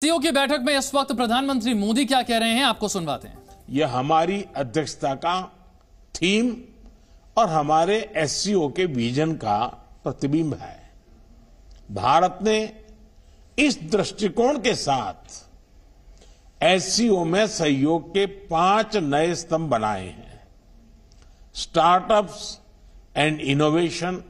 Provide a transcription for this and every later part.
SCO की बैठक में इस वक्त प्रधानमंत्री मोदी क्या कह रहे हैं, आपको सुनवाते हैं। यह हमारी अध्यक्षता का थीम और हमारे एससीओ के विजन का प्रतिबिंब है। भारत ने इस दृष्टिकोण के साथ एससीओ में सहयोग के 5 नए स्तंभ बनाए हैं। Startups and innovation,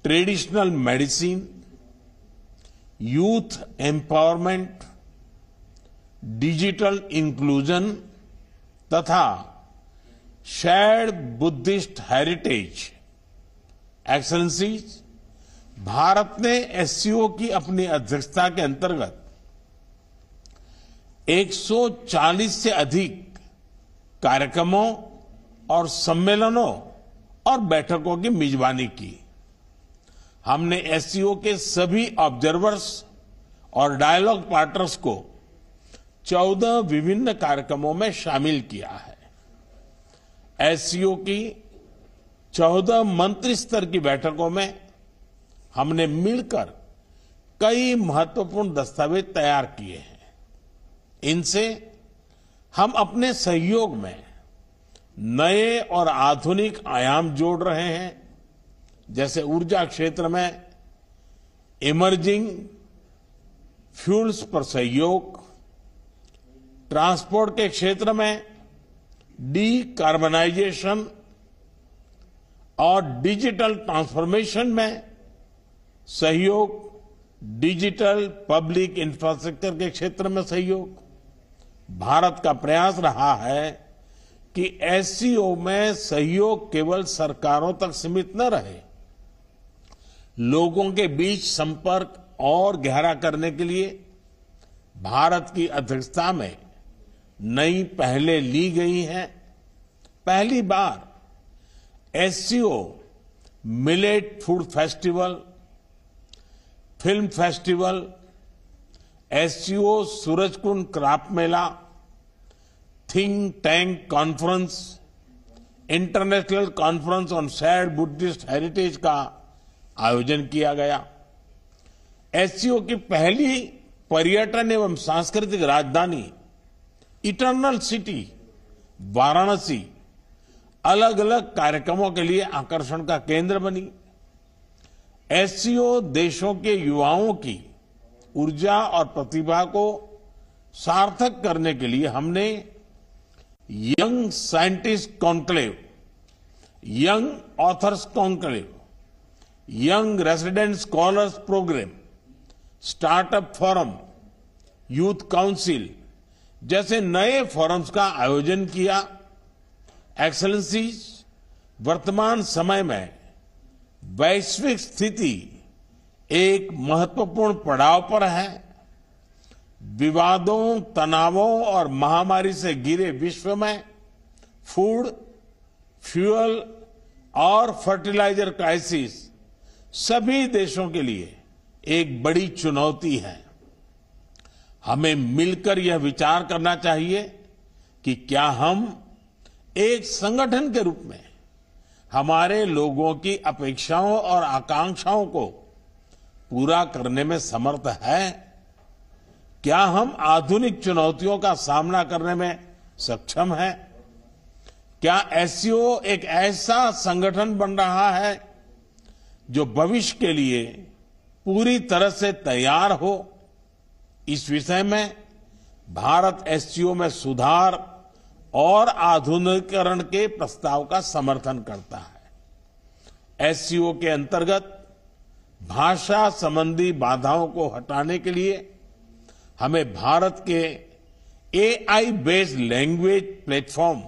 traditional medicine, youth empowerment, digital inclusion तथा shared Buddhist heritage. Excellencies, Bharat ने एससीओ की अपनी अध्यक्षता के अंतर्गत 140 से अधिक कार्यक्रमों और सम्मेलनों और बैठकों की मेजबानी की। हमने एससीओ के सभी ऑब्जर्वर्स और डायलॉग पार्टनर्स को 14 विभिन्न कार्यक्रमों में शामिल किया है। एससीओ की 14 मंत्री स्तर की बैठकों में हमने मिलकर कई महत्वपूर्ण दस्तावेज तैयार किए हैं। इनसे हम अपने सहयोग में नए और आधुनिक आयाम जोड़ रहे हैं, जैसे ऊर्जा क्षेत्र में इमर्जिंग फ्यूल्स पर सहयोग, ट्रांसपोर्ट के क्षेत्र में डीकार्बनाइजेशन और डिजिटल ट्रांसफॉर्मेशन में सहयोग, डिजिटल पब्लिक इंफ्रास्ट्रक्चर के क्षेत्र में सहयोग। भारत का प्रयास रहा है कि एससीओ में सहयोग केवल सरकारों तक सीमित न रहे, लोगों के बीच संपर्क और गहरा करने के लिए भारत की अध्यक्षता में नई पहलें ली गई हैं। पहली बार SCO millet food festival, film festival, SCO Surajkund craft मेला, think tank conference, international conference on shared Buddhist heritage का आयोजन किया गया। एससीओ की पहली पर्यटन एवं सांस्कृतिक राजधानी इटर्नल सिटी वाराणसी अलग अलग कार्यक्रमों के लिए आकर्षण का केंद्र बनी। एससीओ देशों के युवाओं की ऊर्जा और प्रतिभा को सार्थक करने के लिए हमने young scientist conclave, young authors conclave, young resident scholars program, startup forum, youth council जैसे नए फोरम्स का आयोजन किया। एक्सेलेंसीज, वर्तमान समय में वैश्विक स्थिति एक महत्वपूर्ण पड़ाव पर है। विवादों, तनावों और महामारी से घिरे विश्व में फूड, फ्यूल और फर्टिलाइजर क्राइसिस सभी देशों के लिए एक बड़ी चुनौती है। हमें मिलकर यह विचार करना चाहिए कि क्या हम एक संगठन के रूप में हमारे लोगों की अपेक्षाओं और आकांक्षाओं को पूरा करने में समर्थ हैं? क्या हम आधुनिक चुनौतियों का सामना करने में सक्षम हैं? क्या एससीओ एक ऐसा संगठन बन रहा है जो भविष्य के लिए पूरी तरह से तैयार हो? इस विषय में भारत एससीओ में सुधार और आधुनिकीकरण के प्रस्ताव का समर्थन करता है। एससीओ के अंतर्गत भाषा संबंधी बाधाओं को हटाने के लिए हमें भारत के AI based language platform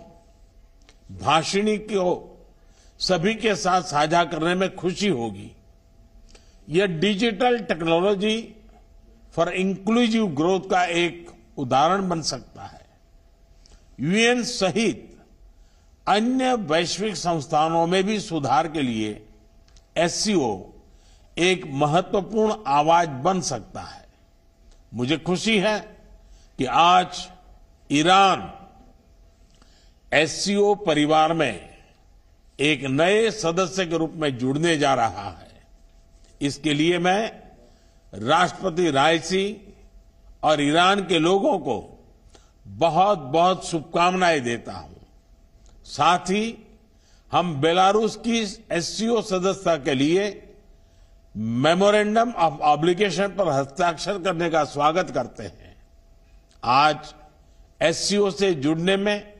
Bhashini को सभी के साथ साझा करने में खुशी होगी। यह digital technology for inclusive growth का एक उदाहरण बन सकता है। यूएन सहित अन्य वैश्विक संस्थानों में भी सुधार के लिए एससीओ एक महत्वपूर्ण आवाज बन सकता है। मुझे खुशी है कि आज ईरान एससीओ परिवार में एक नए सदस्य के रूप में जुड़ने जा रहा है। इसके लिए मैं राष्ट्रपति रायसी और ईरान के लोगों को बहुत बहुत शुभकामनाएं देता हूं। साथ ही हम बेलारूस की एससीओ सदस्यता के लिए मेमोरेंडम ऑफ ऑब्लिगेशन पर हस्ताक्षर करने का स्वागत करते हैं। आज एससीओ से जुड़ने में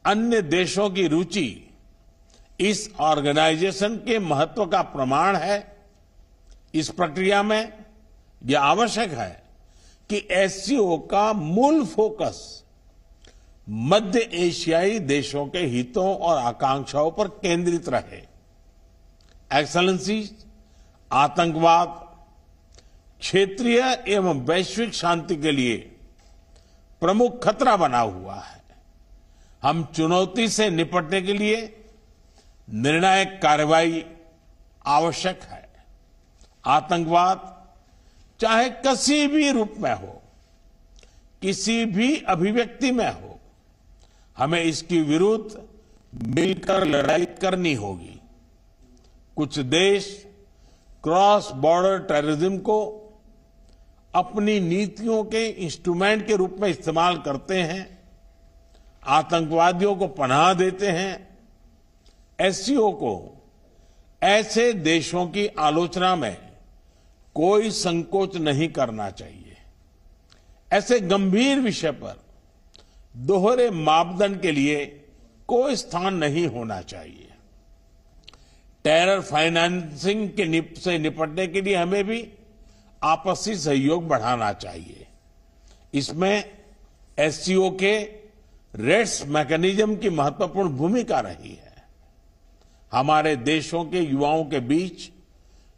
अन्य देशों की रुचि इस ऑर्गेनाइजेशन के महत्व का प्रमाण है। इस प्रक्रिया में यह आवश्यक है कि एससीओ का मूल फोकस मध्य एशियाई देशों के हितों और आकांक्षाओं पर केंद्रित रहे। एक्सेलेंसी, आतंकवाद क्षेत्रीय एवं वैश्विक शांति के लिए प्रमुख खतरा बना हुआ है। हम चुनौती से निपटने के लिए निर्णायक कार्रवाई आवश्यक है। आतंकवाद चाहे किसी भी रूप में हो, किसी भी अभिव्यक्ति में हो, हमें इसके विरुद्ध मिलकर लड़ाई करनी होगी। कुछ देश क्रॉस बॉर्डर टेररिज्म को अपनी नीतियों के इंस्ट्रूमेंट के रूप में इस्तेमाल करते हैं, आतंकवादियों को पनाह देते हैं। एससीओ को ऐसे देशों की आलोचना में कोई संकोच नहीं करना चाहिए। ऐसे गंभीर विषय पर दोहरे मापदंड के लिए कोई स्थान नहीं होना चाहिए। टेरर फाइनेंसिंग से निपटने के लिए हमें भी आपसी सहयोग बढ़ाना चाहिए। इसमें एससीओ के रेड्स मैकेनिज्म की महत्वपूर्ण भूमिका रही है। हमारे देशों के युवाओं के बीच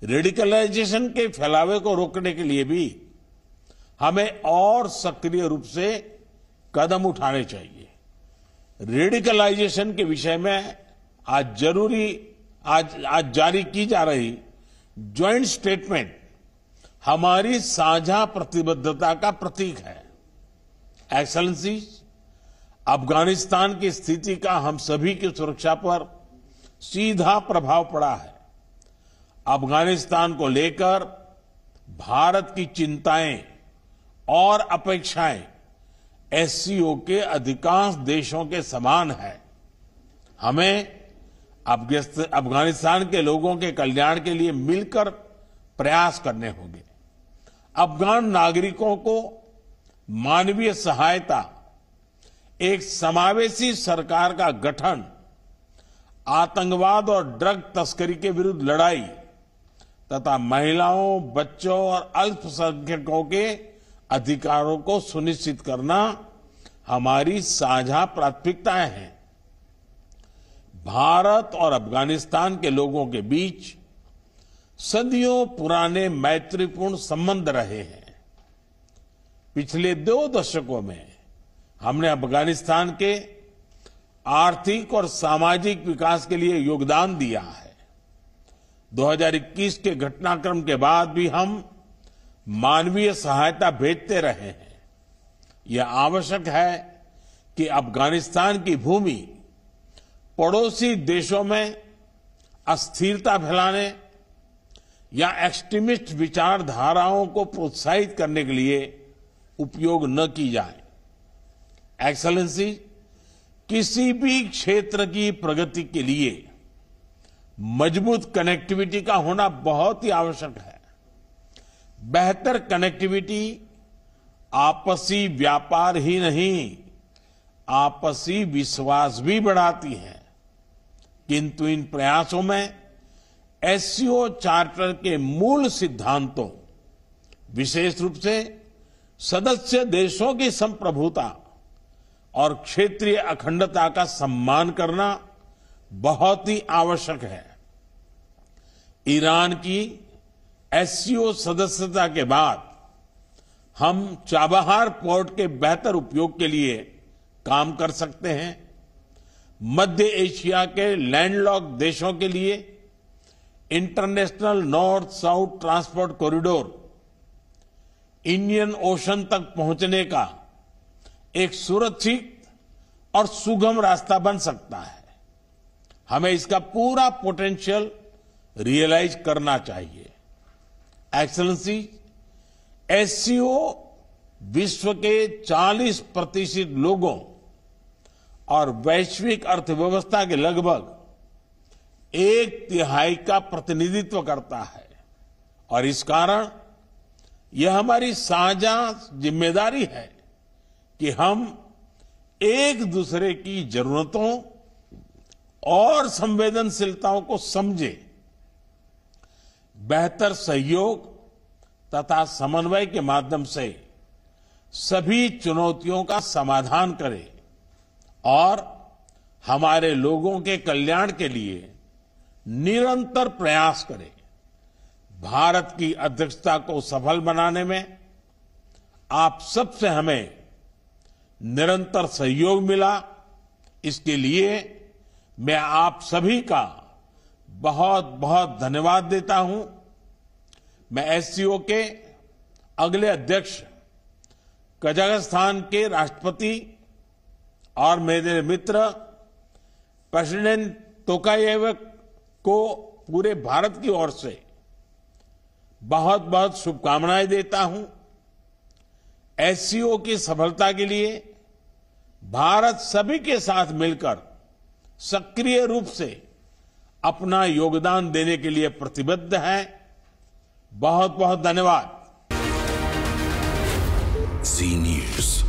रेडिकलाइजेशन के फैलावे को रोकने के लिए भी हमें और सक्रिय रूप से कदम उठाने चाहिए। रेडिकलाइजेशन के विषय में आज जारी की जा रही ज्वाइंट स्टेटमेंट हमारी साझा प्रतिबद्धता का प्रतीक है। एक्सेलेंसी, अफगानिस्तान की स्थिति का हम सभी की सुरक्षा पर सीधा प्रभाव पड़ा है। अफगानिस्तान को लेकर भारत की चिंताएं और अपेक्षाएं एससीओ के अधिकांश देशों के समान है। हमें अफगानिस्तान के लोगों के कल्याण के लिए मिलकर प्रयास करने होंगे। अफगान नागरिकों को मानवीय सहायता, एक समावेशी सरकार का गठन, आतंकवाद और ड्रग तस्करी के विरुद्ध लड़ाई तथा महिलाओं, बच्चों और अल्पसंख्यकों के अधिकारों को सुनिश्चित करना हमारी साझा प्राथमिकताएं हैं। भारत और अफगानिस्तान के लोगों के बीच सदियों पुराने मैत्रीपूर्ण संबंध रहे हैं। पिछले 2 दशकों में हमने अफगानिस्तान के आर्थिक और सामाजिक विकास के लिए योगदान दिया है। 2021 के घटनाक्रम के बाद भी हम मानवीय सहायता भेजते रहे हैं। यह आवश्यक है कि अफगानिस्तान की भूमि पड़ोसी देशों में अस्थिरता फैलाने या एक्सट्रीमिस्ट विचारधाराओं को प्रोत्साहित करने के लिए उपयोग न की जाए। एक्सेलेंसी, किसी भी क्षेत्र की प्रगति के लिए मजबूत कनेक्टिविटी का होना बहुत ही आवश्यक है। बेहतर कनेक्टिविटी आपसी व्यापार ही नहीं, आपसी विश्वास भी बढ़ाती है। किंतु इन प्रयासों में एससीओ चार्टर के मूल सिद्धांतों, विशेष रूप से सदस्य देशों की संप्रभुता और क्षेत्रीय अखंडता का सम्मान करना बहुत ही आवश्यक है। ईरान की एससीओ सदस्यता के बाद हम चाबहार पोर्ट के बेहतर उपयोग के लिए काम कर सकते हैं। मध्य एशिया के लैंडलॉक देशों के लिए international north south transport corridor Indian ocean तक पहुंचने का एक सुरक्षित और सुगम रास्ता बन सकता है। हमें इसका पूरा पोटेंशियल रियलाइज करना चाहिए। एक्सेलेंसी, एससीओ विश्व के 40% लोगों और वैश्विक अर्थव्यवस्था के लगभग 1/3 का प्रतिनिधित्व करता है और इस कारण यह हमारी साझा जिम्मेदारी है कि हम एक दूसरे की जरूरतों और संवेदनशीलताओं को समझें, बेहतर सहयोग तथा समन्वय के माध्यम से सभी चुनौतियों का समाधान करें और हमारे लोगों के कल्याण के लिए निरंतर प्रयास करें। भारत की अध्यक्षता को सफल बनाने में आप सबसे हमें निरंतर सहयोग मिला, इसके लिए मैं आप सभी का बहुत बहुत धन्यवाद देता हूं। मैं एससीओ के अगले अध्यक्ष कजाकिस्तान के राष्ट्रपति और मेरे मित्र प्रेसिडेंट तोकायेव को पूरे भारत की ओर से बहुत बहुत शुभकामनाएं देता हूं। एससीओ की सफलता के लिए भारत सभी के साथ मिलकर सक्रिय रूप से अपना योगदान देने के लिए प्रतिबद्ध है। बहुत बहुत धन्यवाद। जी न्यूज़।